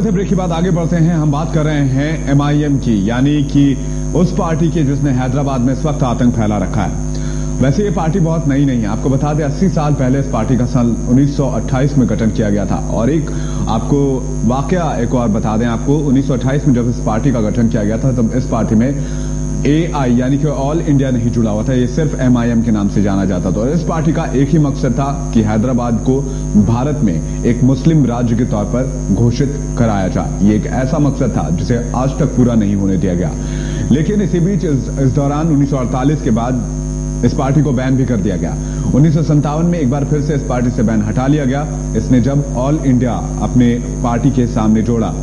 Break के बाद आगे बढ़ते हैं। हम बात कर रहे हैं एमआईएम की, यानी कि उस पार्टी की जिसने हैदराबाद में इस वक्त आतंक फैला रखा है। वैसे ये पार्टी बहुत नई नहीं है। आपको बता दें 80 साल पहले इस पार्टी का साल 1928 में गठन किया गया था। और एक आपको वाकया एक और बता दें आपको, 1928 में जब इस पार्टी का गठन किया गया था तब इस पार्टी में एआई यानी कि ऑल इंडिया नहीं जुड़ा हुआ था, ये सिर्फ एमआईएम के नाम से जाना जाता था। और इस पार्टी का एक ही मकसद था कि हैदराबाद को भारत में एक मुस्लिम राज्य के तौर पर घोषित कराया जाए। ये एक ऐसा मकसद था जिसे आज तक पूरा नहीं होने दिया गया। लेकिन इसी बीच इस दौरान 1948 के बाद इस पार्टी को बैन भी कर दिया गया। 1957 में एक बार फिर से इस पार्टी से बैन हटा लिया गया। इसने जब ऑल इंडिया अपने पार्टी के सामने जोड़ा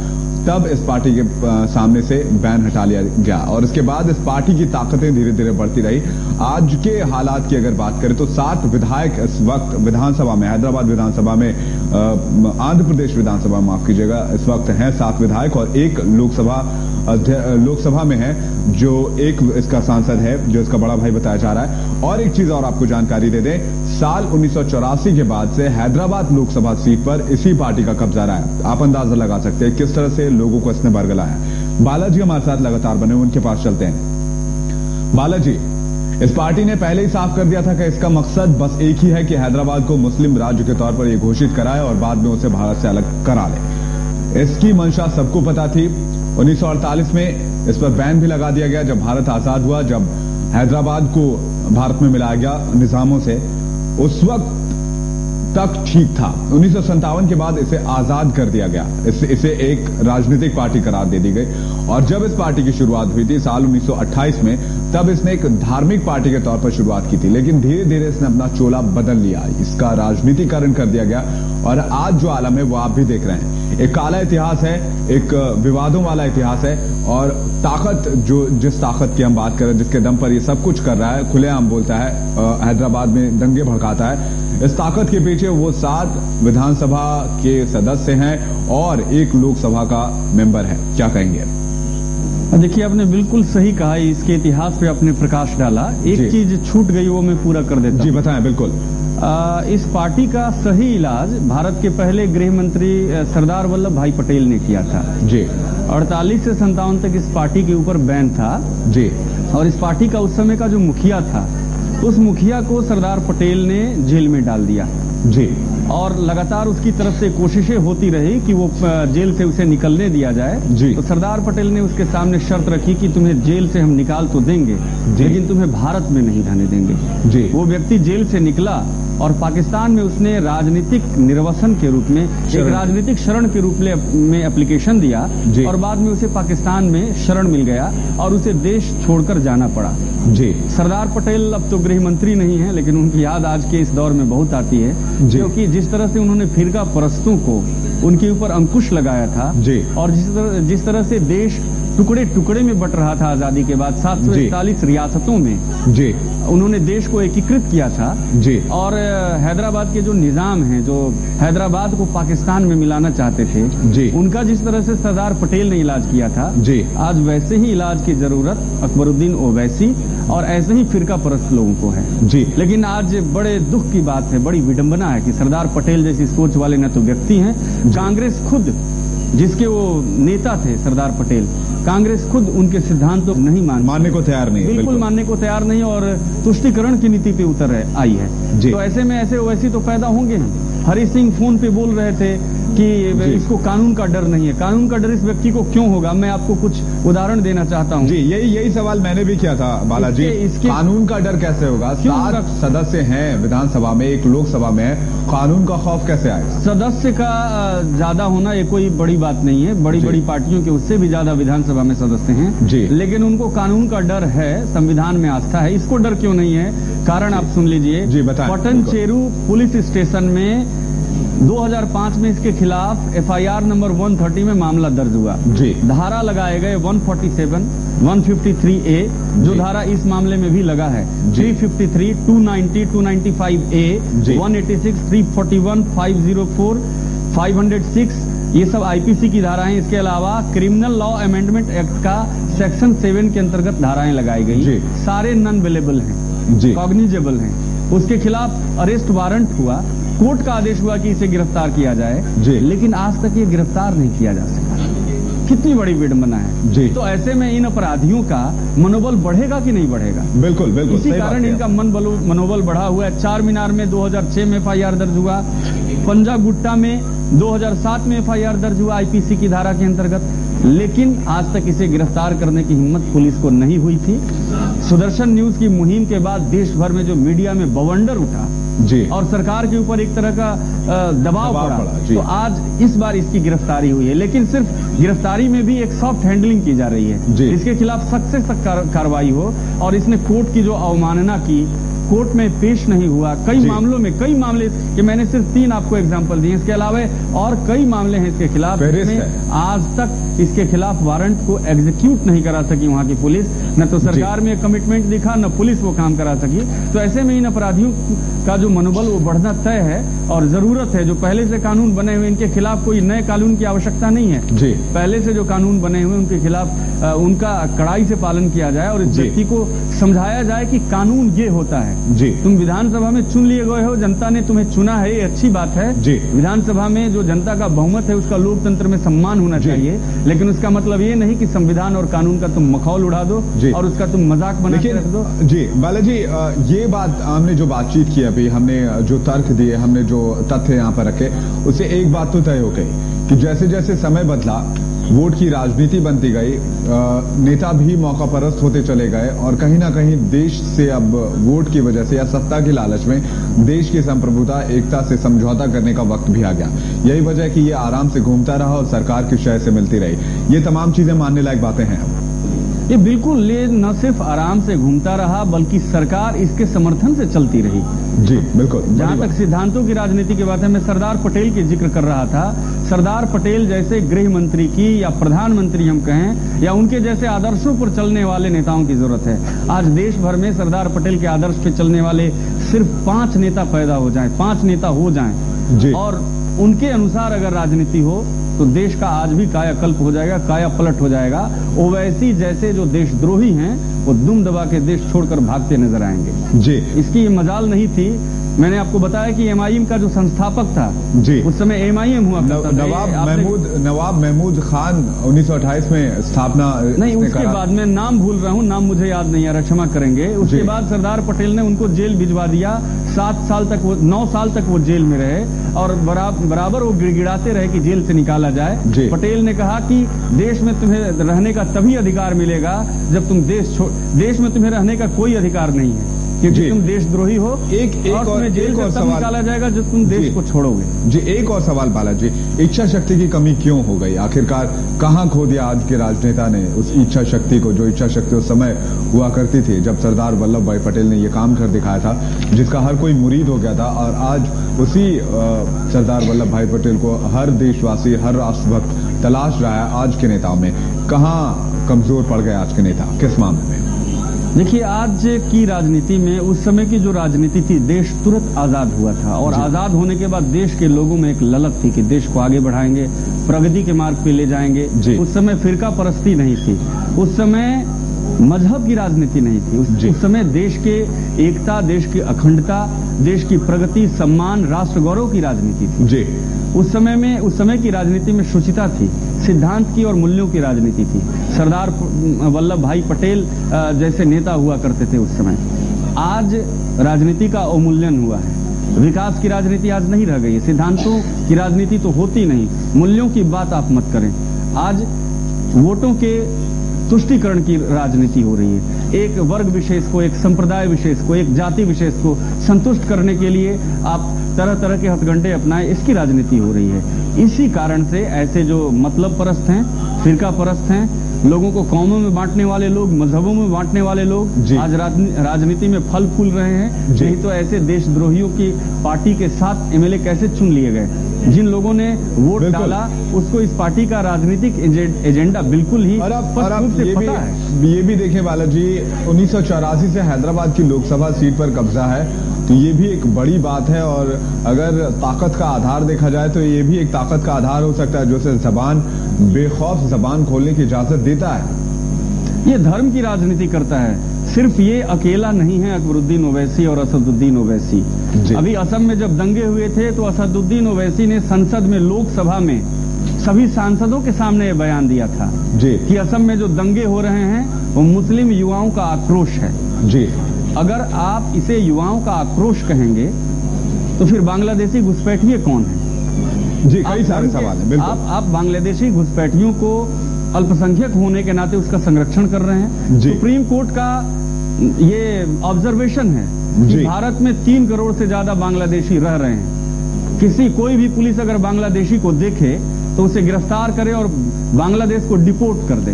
तब इस पार्टी के सामने से बैन हटा लिया गया। और इसके बाद इस पार्टी की ताकतें धीरे धीरे बढ़ती रही। आज के हालात की अगर बात करें तो 7 विधायक इस वक्त विधानसभा में, हैदराबाद विधानसभा में, आंध्र प्रदेश विधानसभा माफ कीजिएगा, इस वक्त हैं 7 विधायक और एक लोकसभा में है जो एक इसका सांसद है, जो इसका बड़ा भाई बताया जा रहा है। और एक चीज और आपको जानकारी दे दें, साल 1984 के बाद से हैदराबाद लोकसभा सीट पर इसी पार्टी का कब्जा रहा है। आप अंदाजा लगा सकते हैं किस तरह से लोगों को इसने बरगलाया। बालाजी हमारे साथ लगातार बने, उनके पास चलते हैं। बालाजी, इस पार्टी ने पहले ही साफ कर दिया था कि इसका मकसद बस एक ही है कि हैदराबाद को मुस्लिम राज्य के तौर पर यह घोषित कराए और बाद में उसे भारत से अलग करा ले। इसकी मंशा सबको पता थी। 1948 में इस पर बैन भी लगा दिया गया जब भारत आजाद हुआ, जब हैदराबाद को भारत में मिलाया गया निजामों से। उस वक्त तक ठीक था। 1957 के बाद इसे आजाद कर दिया गया, इसे एक राजनीतिक पार्टी करार दे दी गई। और जब इस पार्टी की शुरुआत हुई थी साल 1928 में, तब इसने एक धार्मिक पार्टी के तौर पर शुरुआत की थी। लेकिन धीरे धीरे इसने अपना चोला बदल लिया, इसका राजनीतिकरण कर दिया गया। और आज जो आलम है वो आप भी देख रहे हैं। एक काला इतिहास है, एक विवादों वाला इतिहास है। और ताकत, जिस ताकत की हम बात करें, जिसके दम पर ये सब कुछ कर रहा है, खुलेआम बोलता है, हैदराबाद में दंगे भड़काता है, इस ताकत के पीछे वो 7 विधानसभा के सदस्य हैं और एक लोकसभा का मेंबर है। क्या कहेंगे? देखिए, आपने बिल्कुल सही कहा, इसके इतिहास पे आपने प्रकाश डाला। एक चीज छूट गई, वो मैं पूरा कर देता हूं। जी बताएं। बिल्कुल। इस पार्टी का सही इलाज भारत के पहले गृह मंत्री सरदार वल्लभ भाई पटेल ने किया था। जी। 48 से 57 तक इस पार्टी के ऊपर बैन था। जी। और इस पार्टी का उस समय का जो मुखिया था, उस मुखिया को सरदार पटेल ने जेल में डाल दिया। जी। और लगातार उसकी तरफ से कोशिशें होती रही कि वो जेल से उसे निकलने दिया जाए। जी। तो सरदार पटेल ने उसके सामने शर्त रखी कि तुम्हें जेल से हम निकाल तो देंगे, लेकिन तुम्हें भारत में नहीं रहने देंगे। जी। वो व्यक्ति जेल से निकला और पाकिस्तान में उसने राजनीतिक निर्वसन के रूप में, एक राजनीतिक शरण के रूप में एप्लीकेशन दिया। और बाद में उसे पाकिस्तान में शरण मिल गया और उसे देश छोड़कर जाना पड़ा। जी। सरदार पटेल अब तो गृह मंत्री नहीं है, लेकिन उनकी याद आज के इस दौर में बहुत आती है, क्योंकि जिस तरह से उन्होंने फिरका परस्तों को उनके ऊपर अंकुश लगाया था। जी। और जिस तरह से देश टुकड़े टुकड़े में बट रहा था आजादी के बाद, 741 रियासतों में जी उन्होंने देश को एकीकृत किया था। जी। और हैदराबाद के जो निजाम हैं, जो हैदराबाद को पाकिस्तान में मिलाना चाहते थे, जी, उनका जिस तरह से सरदार पटेल ने इलाज किया था, जी, आज वैसे ही इलाज की जरूरत अकबरुद्दीन ओवैसी और ऐसे ही फिरका परस्त लोगों को है। जी। लेकिन आज बड़े दुख की बात है, बड़ी विडंबना है कि सरदार पटेल जैसी सोच वाले न तो व्यक्ति हैं, कांग्रेस खुद, जिसके वो नेता थे सरदार पटेल, कांग्रेस खुद उनके सिद्धांतों को नहीं मानने को तैयार नहीं, बिल्कुल मानने को तैयार नहीं, और तुष्टीकरण की नीति पे उतर आई है। तो ऐसे में ऐसे ओवैसी तो पैदा होंगे ही। हरि सिंह फोन पे बोल रहे थे कि इसको कानून का डर नहीं है। कानून का डर इस व्यक्ति को क्यों होगा? मैं आपको कुछ उदाहरण देना चाहता हूँ। जी, यही सवाल मैंने भी किया था बालाजी। कानून का डर कैसे होगा? 7 सदस्य हैं विधानसभा में, एक लोकसभा में है, कानून का खौफ कैसे आएगा? सदस्य का ज्यादा होना ये कोई बड़ी बात नहीं है। बड़ी बड़ी पार्टियों के उससे भी ज्यादा विधानसभा में सदस्य हैं। जी। लेकिन उनको कानून का डर है, संविधान में आस्था है। इसको डर क्यों नहीं है? कारण आप सुन लीजिए। जी बताएं। पटनचेरू पुलिस स्टेशन में 2005 में इसके खिलाफ FIR नंबर 130 में मामला दर्ज हुआ। जी। धारा लगाए गए 147, 153A, जो धारा इस मामले में भी लगा है, 353, 290, 295A, 186, 341, 504, 506, ये सब IPC की धाराएं। इसके अलावा क्रिमिनल लॉ अमेंडमेंट एक्ट का सेक्शन 7 के अंतर्गत धाराएं लगाई गई। सारे नॉन अवेलेबल हैं, कॉग्निजेबल हैं। उसके खिलाफ अरेस्ट वारंट हुआ, कोर्ट का आदेश हुआ कि इसे गिरफ्तार किया जाए, लेकिन आज तक ये गिरफ्तार नहीं किया जा सका। कितनी बड़ी विडंबना है जी। तो ऐसे में इन अपराधियों का मनोबल बढ़ेगा कि नहीं बढ़ेगा? बिल्कुल बिल्कुल, इसी कारण इनका मनोबल बढ़ा हुआ है। चार मीनार में 2006 में FIR दर्ज हुआ, पंजा गुट्टा में 2007 में FIR दर्ज हुआ IPC की धारा के अंतर्गत, लेकिन आज तक इसे गिरफ्तार करने की हिम्मत पुलिस को नहीं हुई थी। सुदर्शन न्यूज की मुहिम के बाद देश भर में जो मीडिया में बवंडर उठा जी, और सरकार के ऊपर एक तरह का दबाव पड़ा तो आज इस बार इसकी गिरफ्तारी हुई है। लेकिन सिर्फ गिरफ्तारी में भी एक सॉफ्ट हैंडलिंग की जा रही है, इसके खिलाफ सख्त से सख्त कार्रवाई हो। और इसने कोर्ट की जो अवमानना की, कोर्ट में पेश नहीं हुआ, कई मामले कि मैंने सिर्फ 3 आपको एग्जांपल दिए, इसके अलावा और कई मामले हैं इसके खिलाफ। आज तक इसके खिलाफ वारंट को एग्जीक्यूट नहीं करा सकी वहां की पुलिस, न तो सरकार में कमिटमेंट दिखा, न पुलिस वो काम करा सकी। तो ऐसे में इन अपराधियों का जो मनोबल वो बढ़ना तय है और जरूरत है। जो पहले से कानून बने हुए, इनके खिलाफ कोई नए कानून की आवश्यकता नहीं है जी। पहले से जो कानून बने हुए उनके खिलाफ उनका कड़ाई से पालन किया जाए और इस व्यक्ति को समझाया जाए कि कानून ये होता है जी। तुम विधानसभा में चुन लिए गए हो, जनता ने तुम्हें चुना है, ये अच्छी बात है जी। विधानसभा में जो जनता का बहुमत है उसका लोकतंत्र में सम्मान होना चाहिए, लेकिन उसका मतलब ये नहीं कि संविधान और कानून का तुम मखौल उड़ा दो और उसका तुम मजाक बना के रख दो जी। बालाजी, ये बात हमने जो बातचीत की अभी, हमने जो तर्क दिए, हमने जो तथ्य यहाँ पर रखे, उससे एक बात तो तय हो गई कि जैसे जैसे समय बदला, वोट की राजनीति बनती गई, नेता भी मौका परस्त होते चले गए और कहीं ना कहीं देश से अब वोट की वजह से या सत्ता की लालच में देश की संप्रभुता, एकता से समझौता करने का वक्त भी आ गया। यही वजह है कि ये आराम से घूमता रहा और सरकार की शय से मिलती रही। ये तमाम चीजें मानने लायक बातें हैं। ये बिल्कुल, ये न सिर्फ आराम से घूमता रहा बल्कि सरकार इसके समर्थन से चलती रही जी। बिल्कुल, जहां तक सिद्धांतों की राजनीति की बात है, मैं सरदार पटेल की जिक्र कर रहा था। सरदार पटेल जैसे गृह मंत्री की या प्रधानमंत्री हम कहें या उनके जैसे आदर्शों पर चलने वाले नेताओं की जरूरत है। आज देश भर में सरदार पटेल के आदर्श पे चलने वाले सिर्फ 5 नेता पैदा हो जाएं, 5 नेता हो जाएं और उनके अनुसार अगर राजनीति हो तो देश का आज भी कायाकल्प हो जाएगा, काया पलट हो जाएगा। ओवैसी जैसे जो देशद्रोही हैं वो दुम दबा के देश छोड़कर भागते नजर आएंगे जी। इसकी ये मजाल नहीं थी। मैंने आपको बताया कि MIM का जो संस्थापक था जी, उस समय MIM हुआ करता था। नवाब महमूद खान 1928 में स्थापना नहीं, उसके बाद मैं नाम भूल रहा हूँ, नाम मुझे याद नहीं आ रहा, क्षमा करेंगे। उसके बाद सरदार पटेल ने उनको जेल भिजवा दिया। 9 साल तक वो जेल में रहे और बराबर वो गिड़गिड़ाते रहे कि जेल से निकाला जाए। पटेल ने कहा कि देश में तुम्हें रहने का तभी अधिकार मिलेगा जब तुम देश में तुम्हें रहने का कोई अधिकार नहीं है क्योंकि तुम देशद्रोही हो। एक और जेल से तब निकाला जाएगा जब तुम देश को छोड़ोगे जी। एक और सवाल बालाजी, इच्छा शक्ति की कमी क्यों हो गई? आखिरकार कहाँ खो दिया आज के राजनेता ने उस इच्छा शक्ति को, जो इच्छा शक्ति उस समय हुआ करती थी जब सरदार वल्लभ भाई पटेल ने ये काम कर दिखाया था जिसका हर कोई मुरीद हो गया था। और आज उसी सरदार वल्लभ भाई पटेल को हर देशवासी, हर राष्ट्रभक्त तलाश रहा है। आज के नेताओं में कहाँ कमजोर पड़ गए आज के नेता, किस मामले में? देखिए, आज की राजनीति में उस समय की जो राजनीति थी, देश तुरंत आजाद हुआ था और आजाद होने के बाद देश के लोगों में एक ललक थी कि देश को आगे बढ़ाएंगे, प्रगति के मार्ग पे ले जाएंगे। उस समय फिरका परस्ती नहीं थी, उस समय मजहब की राजनीति नहीं थी, उस समय देश के एकता, देश की अखंडता, देश की प्रगति, सम्मान, राष्ट्र गौरव की राजनीति थी जी। उस समय की राजनीति में शुचिता थी, सिद्धांत की और मूल्यों की राजनीति थी। सरदार वल्लभ भाई पटेल जैसे नेता हुआ करते थे उस समय। आज राजनीति का अवमूल्यन हुआ है, विकास की राजनीति आज नहीं रह गई है, सिद्धांतों की राजनीति तो होती नहीं, मूल्यों की बात आप मत करें। आज वोटों के तुष्टीकरण की राजनीति हो रही है। एक वर्ग विशेष को, एक संप्रदाय विशेष को, एक जाति विशेष को संतुष्ट करने के लिए आप तरह तरह के हथकंडे अपनाएं, इसकी राजनीति हो रही है। इसी कारण से ऐसे जो मतलब परस्त हैं, फिरका परस्त हैं, लोगों को कौमों में बांटने वाले लोग, मजहबों में बांटने वाले लोग आज राजनीति में फल फूल रहे हैं। यही तो ऐसे देशद्रोहियों की पार्टी के साथ MLA कैसे चुन लिए गए? जिन लोगों ने वोट डाला उसको इस पार्टी का राजनीतिक एजेंडा बिल्कुल ही स्पष्ट रूप से पता है। ये भी देखें बालाजी, 1984 से हैदराबाद की लोकसभा सीट पर कब्जा है, तो ये भी एक बड़ी बात है। और अगर ताकत का आधार देखा जाए तो ये भी एक ताकत का आधार हो सकता है जो से बेखौफ जबान खोलने की इजाजत देता है। ये धर्म की राजनीति करता है। सिर्फ ये अकेला नहीं है अकबरुद्दीन ओवैसी और असदुद्दीन ओवैसी। अभी असम में जब दंगे हुए थे तो असदुद्दीन ओवैसी ने संसद में, लोकसभा में सभी सांसदों के सामने ये बयान दिया था जी कि असम में जो दंगे हो रहे हैं वो मुस्लिम युवाओं का आक्रोश है। जी, अगर आप इसे युवाओं का आक्रोश कहेंगे तो फिर बांग्लादेशी घुसपैठिए कौन है? जी, कई सारे सवाल हैं। बिल्कुल, आप बांग्लादेशी घुसपैठियों को अल्पसंख्यक होने के नाते उसका संरक्षण कर रहे हैं। सुप्रीम कोर्ट का ये ऑब्जर्वेशन है कि भारत में 3 करोड़ से ज्यादा बांग्लादेशी रह रहे हैं। कोई भी पुलिस अगर बांग्लादेशी को देखे तो उसे गिरफ्तार करे और बांग्लादेश को डिपोर्ट कर दे।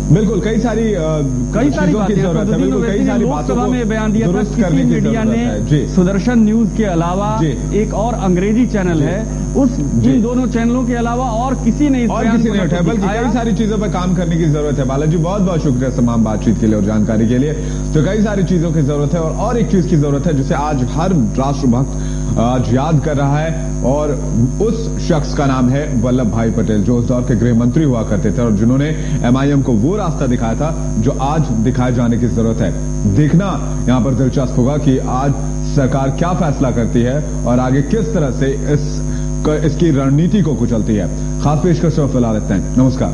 बिल्कुल, कई सारी बातें की जरूरत है। बिल्कुल, कई सारी बातों लोकसभा में बयान दिया था। किसी मीडिया ने सुदर्शन न्यूज के अलावा एक और अंग्रेजी चैनल है, इन दोनों चैनलों के अलावा और किसी ने उठाया, बल्कि कई सारी चीजों पर काम करने की जरूरत है। बालाजी, बहुत बहुत शुक्रिया तमाम बातचीत के लिए और जानकारी के लिए। तो कई सारी चीजों की जरूरत है और एक चीज की जरूरत है जिसे आज हर राष्ट्रभक्त आज याद कर रहा है, और उस शख्स का नाम है वल्लभ भाई पटेल, जो उस दौर के गृह मंत्री हुआ करते थे और जिन्होंने एमआईएम को वो रास्ता दिखाया था जो आज दिखाए जाने की जरूरत है। देखना यहां पर दिलचस्प होगा कि आज सरकार क्या फैसला करती है और आगे किस तरह से इसकी रणनीति को कुचलती है। खास पेशकश फिलहाल इतना ही। नमस्कार।